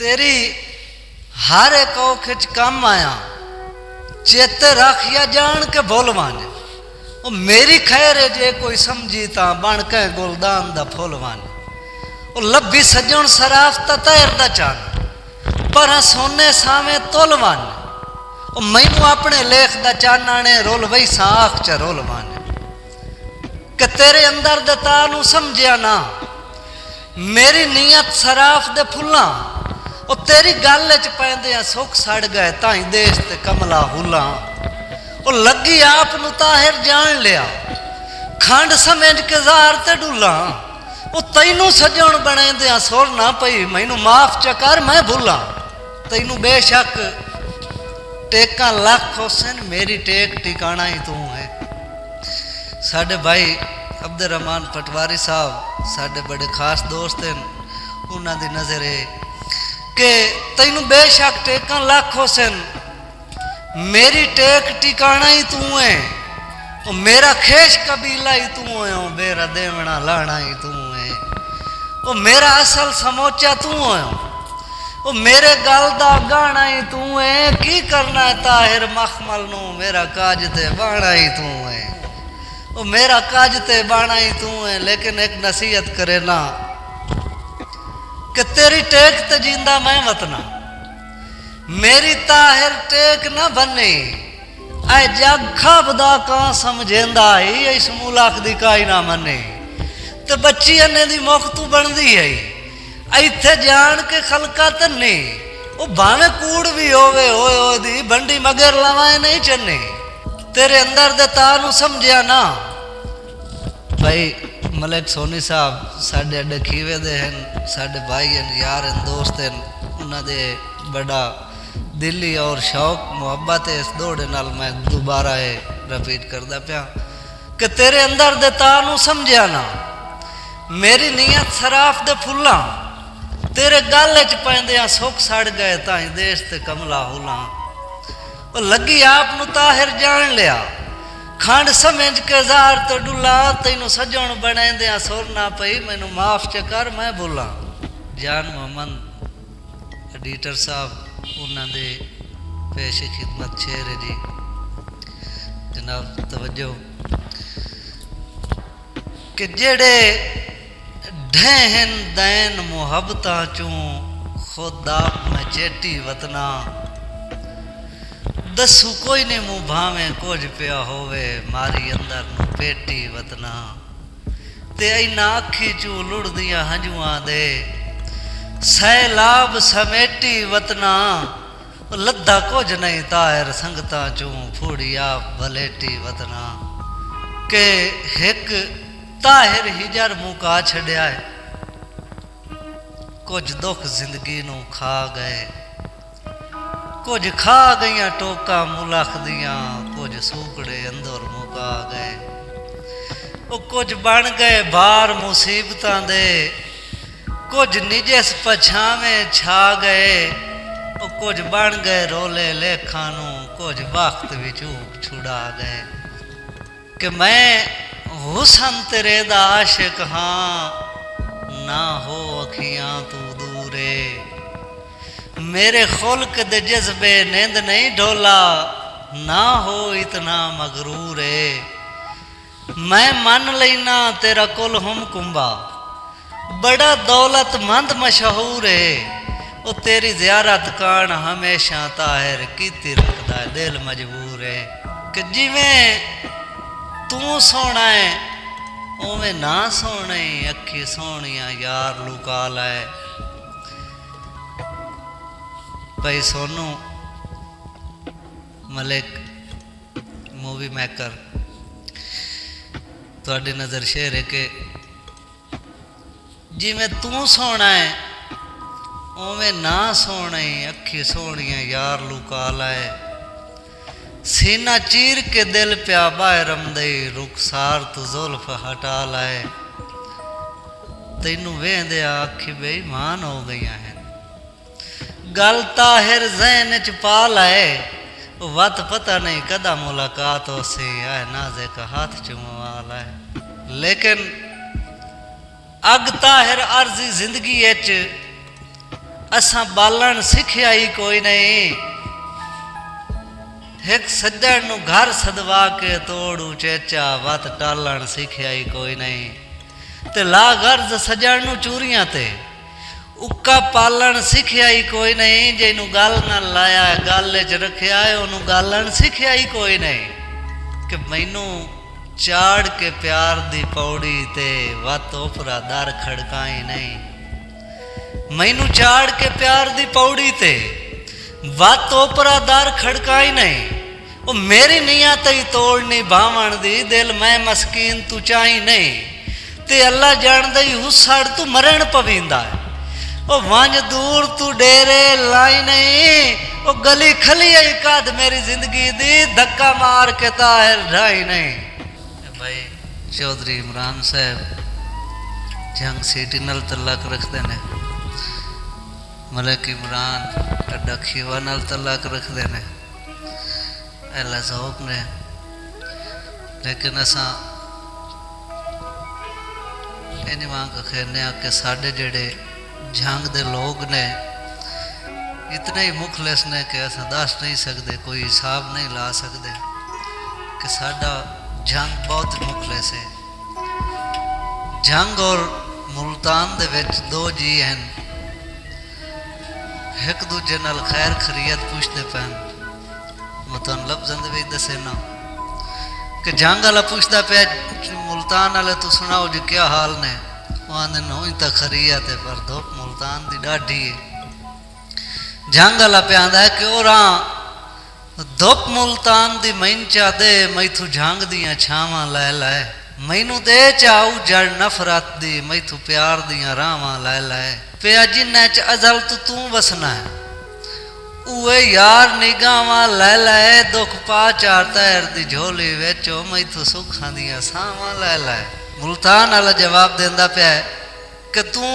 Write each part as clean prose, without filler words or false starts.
तेरी हर एक औखे च काम आया चेते रख या जान के बोल वाने ओ मेरी खैर है जे कोई समझी ता बन के गुलदान दा फुल वाने ओ लब्बी सजन सराफ ता तैर दा चान पर सोने सावे तोल वाने ओ मैनू अपने लेख दा चाना ने रोल वही साख च रोल वाने कि तेरे अंदर दे तानू समझिया ना मेरी नीयत सराफ दे फुल्ला ओ तेरी गल च पैंदे सुख सड़ गए ताई देश ते कमला हुला ओ लगी आप नु ताहिर जान लिया खंड समझ के जार ते डुला ओ तैनू सजण बनेंदे सोर ना पई मैनू माफ चकर मैं भूला तैनू बेशक टेका लख हुसैन मेरी टेक टिकाना ही तू है। साडे भाई अब्दुल रहमान पटवारी साहब साडे बड़े खास दोस्त हैं उन्हां दी नज़र है कि तैनू बेशक टेका लख हुसैन मेरी टेक टिकाना ही तू है ओ मेरा खेश कबीला ही तू है ओ मेरा देवना लाना ही तू है ओ मेरा असल समोचा तू है ओ मेरे गल दा गाना ही तू है की करना है ताहिर मखमल नू मेरा काज ते बाणा ही तू है ओ मेरा काज ते बाणा ही तू है। लेकिन एक नसीहत करे ना कि तेरी टेक ते जिंदा मैं वतना मेरी ताहिर टेक ना बने आए जग खाबदा का समझेंदा ही इस मुलाक दी काई ना मने ते बच्ची अन्ने दी मुख तू बनदी है इत्थे जान के खलका तन्ने ओ भावे कूड़ भी होवे होए ओ दी बंडी मगर लवाए नहीं चन्ने तेरे अंदर दे तानू समझिया ना भाई मलिक सोनी साहब साडे अड्डे खीवे दे हैं साडे भाई हैं यार हैं दोस्त हैं उन्हां दे बड़ा दिली और शौक मुहब्बत है इस दौड़े नाल मैं दोबारा है रिपीट करदा पिया कि तेरे अंदर दे तानू समझिया ना मेरी नीयत सराफ दे फुल्ला तेरे गल च पैंदे सुख सड़ गए ताई देश ते कमला हुला ओ लगी आप नु ताहिर जान लिया खंड समझ के जार तो डुला तैनू सजण बनेंदे सुर ना पई मैनू माफ च कर मैं भूला। जान मोहम्मद एडिटर साहब उन्हां दे पेश खिदमत शेर है जी जनाब तवज्जो कि जेड़े ढहन दैन मुहब्बतां चूं खुदा मैं चेटी वतना दसू कोई ने मुँह भावे कुछ पिया होवे मारी अंदर नू पेटी वतना ते इना अखी चू लुड़दियां हंजुआं दे सैलाब समेटी वतना लद्दा कुछ नहीं ताहिर संगतां चू फूड़िया भलेटी वतना के हिक ताहिर हिजर मुका छड़िया है कुछ दुख जिंदगी नू खा गए कुछ खा गईयां टोका मुलख दियां कुछ सूकड़े अंदर मुका गए वो कुछ बन गए बार मुसीबतां दे कुछ निजस पछावे छा गए वो कुछ बन गए रोले लेखा नू कुछ वक्त भी चूक छुड़ा गए कि मैं हुसन तेरे दा आशिक हाँ ना हो अखियां तू दूरे मेरे खुल्क दे जज्बे नींद नहीं ढोला ना हो इतना मगरूर है मैं मन लेना तेरा कुल हम कुंबा बड़ा दौलतमंद मशहूर है वो तेरी ज़ियारत कान हमेशा ताहिर कीती रखदा है दिल मजबूर है कि जिवें तू सोना है उवें ना सोने अखी सोनिया यार लुका लाए। भाई सोनू मलिक मूवी मेकर तुहाडी नज़र शेर है कि जिवें तू सोना है उवें ना सोने अखी सोनिया यार लुका लाए सीना चीर के दिल प्या बाहरम दे रुखसार तू जुल्फ हटा लाए तैनू वेंदे अखी बेईमान हो गई हैं गल ताहिर ज़हन च पा लाए वत पता नहीं कदा मुलाकात हो सी आए नाजे का हाथ चुमवा लाए लेकिन अग ताहिर अर्जी जिंदगी असां बालण सिखिया ही कोई नहीं। एक सज्जन नू घर सदवा के तोड़ू चेचा वत टालण सिखिया ही कोई नहीं। ते ला गर्ज सजण नू चूरियां ते उक्का पालण सिखिया ही कोई नहीं। जिनू गल न लाया गल च रखिया है ओनू गालण सिखिया ही कोई नहीं। कि मैनू चाड़ के प्यार दी पौड़ी ते वत ओपरा दर खड़काई नहीं। मैनू चाड़ के प्यार दी पौड़ी ते वत ओपरा दर खड़काई नहीं। ओ मेरी निया तई तोड़नी भावण दी दिल मैं मस्कीन तू चाही नहीं। ते अल्लाह जान दई हुसड़ तू मरण पवींदा है। ओ वंज दूर तू डेरे लाई नहीं। ओ गली खली आई कद मेरी जिंदगी दी धक्का मार के ताहिर ढाई नहीं। भाई चौधरी इमरान साहब जंग सीटी नल तलक रखते ने। मलक इमरान अड्डा खीवा नल तलक रखते ने। अल्लाह ज़ौक ने लेकिन असा इन्हीं मांग खेरने के साढ़े जेड़े जंग दे लोग ने इतने ही मुखलिस ने कि अस दस नहीं सकते, कोई हिसाब नहीं ला सकते कि साडा जंग बहुत मुखलिस है। जंग और मुल्तान दे विच दो जी हैं, एक दूजे नाल खैर खरीयत पुछते पैन। मैं तुम लफ्ज़ां दे विच दसे ना कि जंग वाला पुछदा पे मुल्तान वाले तू सुनाओ जी क्या हाल ने। आंदे नोई तो खरीयत है पर धुप मुल्तान दी डाढ़ी है। जंग वाला पे आंदा है कि ओरा धुप मुल्तान दी मैन चा दे मैथू जंग दियां छावां लै लै। मैनू दे चाऊ जड़ नफरत दी मैथू प्यार दियां रावां लै लै। पिया जिन्ने च अजल तू वसना है उए यार निगावां लै लै। दुख पा चार तैर दी झोली विचो मैथू सुखां दियां सावां लै लै। मुल्तान वाला जवाब देंदा पिया कि तू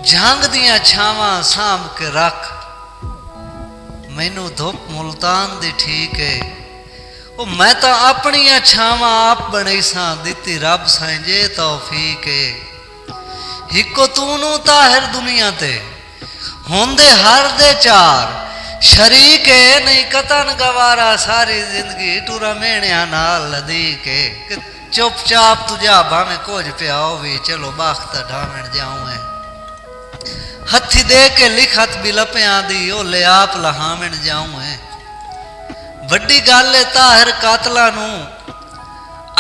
जंग दियां छावां सांभ के रख। मैनू धुप मुल्तान दी ठीक है। ओ मैं तो अपनियां छावां आप बनी सां दिती रब सांझे तौफीक है। हिको तू नू ताहिर दुनिया ते होंदे हर दे चार शरीक है। नहीं कतन गवारा सारी जिंदगी टूरा मेहणिया नाल लदीक है। चुपचाप तुझा भावे कुछ पियाओ भी चलो बाख्त ढावण जाऊं है। हथी दे के लिखत भी लपिया दी ओले आप लहावण जाऊं है। वड्डी गल है ताहिर कातला नू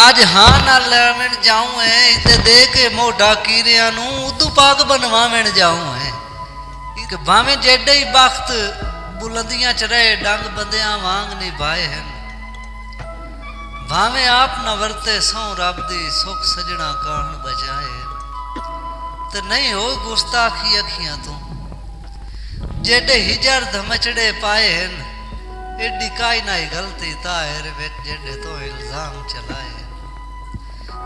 अज हाँ ना लैवण जाऊं है। इते दे के मोढा कीरिया नू उदू पाग बनवावण जाऊं है। कि भावे जेडे ही बख्त बुलंदियां च रहे डंग बंदियां वांग निभाए हैं। भावे आप न वरते सौ रब दी सुख सजना कान बजाए। तो नहीं हो गुस्ताखी अखियां तू जेडे हिजर धमचड़े पाए हैं। एडी काई ना गलती ताहिर विच जेडे तो इल्जाम चलाए।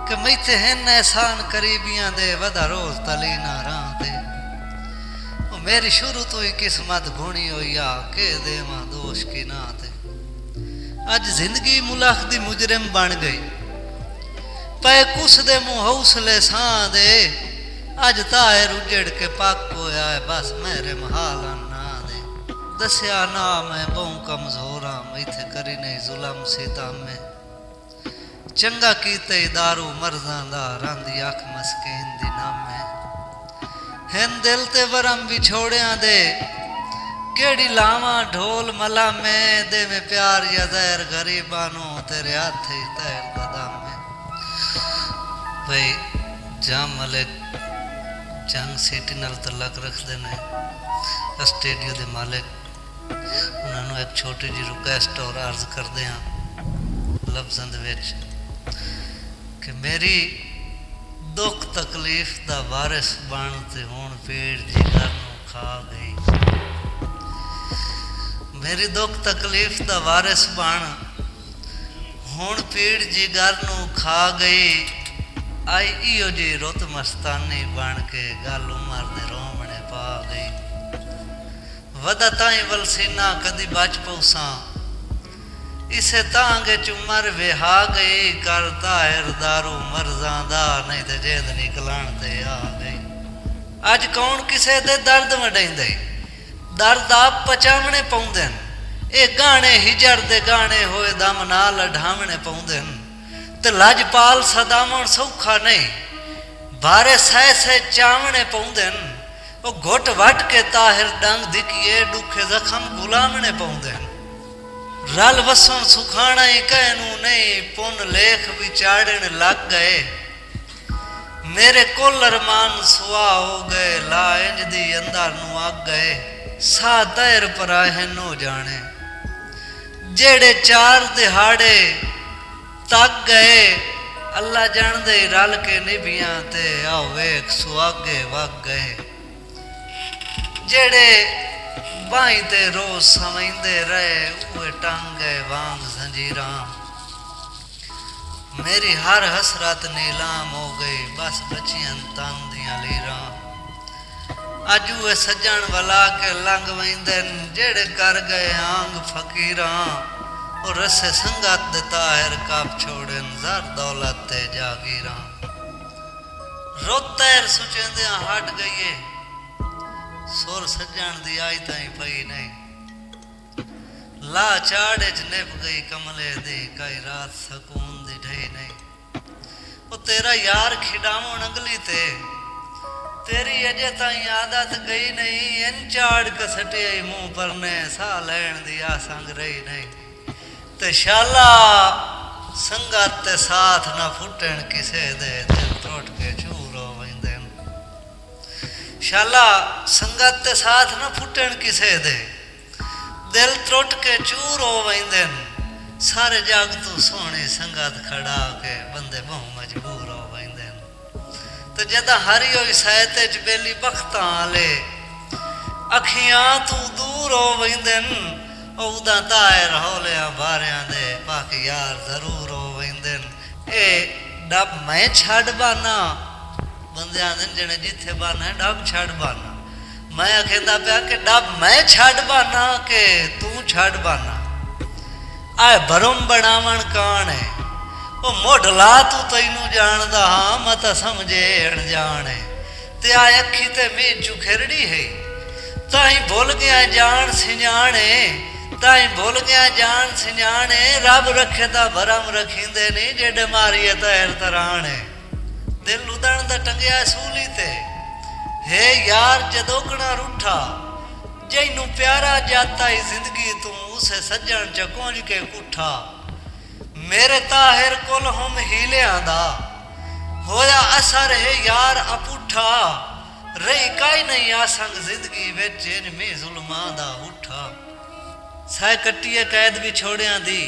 कि मैथे हैं एहसान करीबियां दे वदा रोज तलीना राह दे। मेरी शुरू तो ही किस्मत गुणी हुई आ के देवा दोष की ना ते। अज जिंदगी मुल्क दी मुजरिम बन गई पे कुछ दे मुँह हौसले सां दे। अज ताहिर उजड़ के पक होया है बस मेरे महाला ना दे। दसिया ना मैं बहु कमजोर हाँ इथे करी नहीं जुलम सितम में। चंगा कीते दारू मर्जां दा रंदी अख मस्कीन दी नामे। हैं दिल ते वरम विछोड़िया दे केड़ी लावा ढोल मला में दे में प्यार या जहर गरीबानो तेरे हाथ ही तैर ददाम में। भाई जाम मलिक जंग सीटी नाल तलक रख देने स्टेडियो दे मालिक उन्होंने एक छोटी जी रिक्वेस्ट और अर्ज कर दिया लफ्ज़ां दे विच कि मेरी दुख तकलीफ दा वारिस बन ते हुण पीड़ जिगर नूं खा गई। मेरी दुख तकलीफ दा वारिस बन हुण पीड़ जिगर नूं खा गई। आई इहो जी रुत मस्तानी बन के गल उमर दे रोमणे पा गई। वदा ताई वलसीना कदी बच पौसा इसे तांगे चुमर विहा गई। कर ताहिर दारू मर्जां दा नहीं ते जेद निकलण ते आ गई। अज कौन किसे दे दर्द वडैंदे दर्द आप पचावने पौंदे ये गाने हिजड़ दे गाने होए दम नाल ढावने पौंदे ते लजपाल सदावण सौखा नहीं भारे सह सह चावने पौंदे वो घुट वट के ताहिर डंग दिखिए दुखे जख्म गुलामने पौंदे रल वसण सुखाना ही कहनू नहीं पुन लेख विचाड़न लग गए मेरे कोलर मान सुआ हो गए ला इंज दी अंदर नू आग गए सा तैर पराहे नो जाने जेड़े चार दिहाड़े तक गए अल्लाह जान दे रल के निभियां ते आओ वेख सुहागे वग गए जेड़े बाई ते रोज समझते रहे उहे टंग गए वांग जंजीरा मेरी हर हसरत नीलाम हो गई बस बचियन तन दियां लीरा अज उहे सज्जन वला के लंघ वहिंदन जेड़े कर गए आंग फकीरा और रसे संगत दे ताहिर कप छोड़न जर दौलत ते जागीरा रोतैर सुचेंदियां हट गईए सुर सज्जन दी आई ताई पई नहीं ला चाड़े च निभ गई कमले दी कई रात सकून दी ढई नहीं वो तेरा यार खिडावण अंगली ते तेरी अजे ताई आदत गई नहीं इन चाड़ कसटे मुंह पर ने सा लैन दी आसंग रही नहीं ते शाला संगत ते साथ न फुटन किसे दे दिल त्रोट के चूरो वंदे शाला संगत ते साथ न फुटन किसे दे दिल त्रुट के चूर हो वंदे सारे जग तू सोहनी संगत खड़ा के बंदे बहु मजबूर हो वंदे ते जदा हरी होई सहते च बेली बख्तां आले अखियां तू दूर हो वंदे उदा तायर होलिया बारियां दे पाक यार जरूर हो वंदे ए डब मैं छड़ बाना बंदे आंदे जने जिथे बाना डब छड़ बाना मैं कहता पाया कि डब मैं छड़ बाना के तू छड़ बाना आए भरम बनावण कान है वो मोढला तू तैनू जानदा हाँ मत समझे अणजान है ते आए अखी ते मीचू खेरड़ी है ताई भूल गया जान सिंजाने ताई भूल गया जान सिंजाने रब रखे ता भरम रखींदे नहीं जेडे मारिए तैर तराने दिल उदण दा टंगिया सूली ते हे यार जदोकना रूठा जैनू प्यारा जाता ही जिंदगी तू उसे सज्जन चकोंज के कुठा मेरे ताहिर कुल हम हीलियां दा होया असर है यार अपुठा रही काई नहीं आसंग जिंदगी विच इनमें जुल्मां दा उठा सह कट्टिए कैद भी छोड़िया दी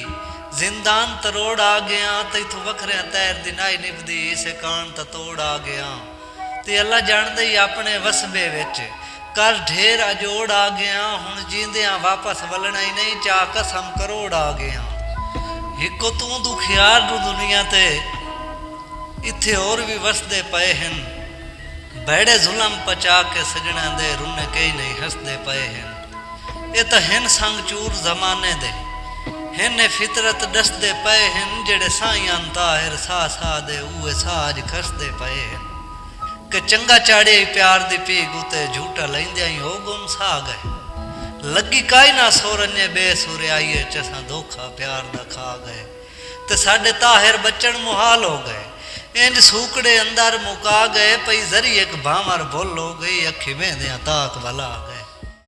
जिंदान तरोड़ आ गया तैथू वखरे तैर दी नाई निभदी इसे कान तोड़ आ गया ते अल्लाह जानदे ही अपने वसबे विच कर ढेर अजोड़ आ गया हुण जींदियां वापस वलना ही नहीं चा कसम करोड़ आ गया हिको तू दुखियार नू दुनिया ते इत्थे और भी वसदे पए हन बैड़े जुलम पचा के सजणा दे रुन कई नहीं हसदे पए हन ये तो हिन संग चूर जमाने दे हिन फितरत दसदे पए हन जेड़े साईं ताहिर सा सा दे उहे साज खसदे पए हन के चंगा चाड़े प्यार दी पीग उते झूठा लैंदियां ही हो गुम सा गए लगी काई ना सोरन्ने बेसुरे आइए चसा धोखा प्यार दा खा गए ते साडे ताहिर बचन मुहाल हो गए इंज सूकड़े अंदर मुका गए पई जरी एक भामर भुल हो गई अखी वेंदियां ताक वाला गए